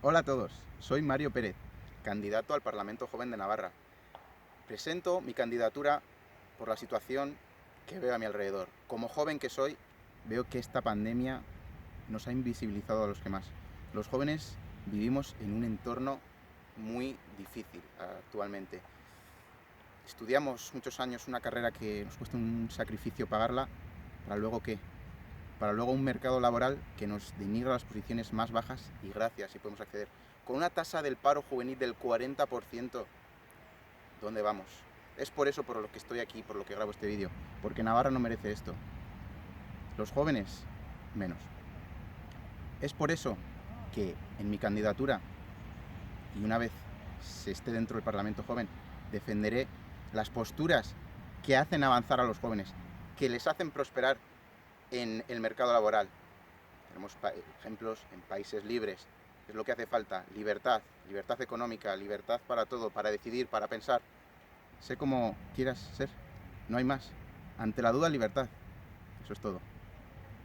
Hola a todos, soy Mario Pérez, candidato al Parlamento Joven de Navarra. Presento mi candidatura por la situación que veo a mi alrededor. Como joven que soy, veo que esta pandemia nos ha invisibilizado a los que más. Los jóvenes vivimos en un entorno muy difícil actualmente. Estudiamos muchos años una carrera que nos cuesta un sacrificio pagarla, ¿para luego qué? Para luego un mercado laboral que nos denigra las posiciones más bajas y gracias si podemos acceder. Con una tasa del paro juvenil del 40%, ¿dónde vamos? Es por eso por lo que estoy aquí, por lo que grabo este vídeo, porque Navarra no merece esto. Los jóvenes, menos. Es por eso que en mi candidatura, y una vez se esté dentro del Parlamento Joven, defenderé las posturas que hacen avanzar a los jóvenes, que les hacen prosperar en el mercado laboral. Tenemos ejemplos en países libres. Es lo que hace falta: libertad, libertad económica, libertad para todo, para decidir, para pensar. Sé como quieras ser, no hay más. Ante la duda, libertad. Eso es todo.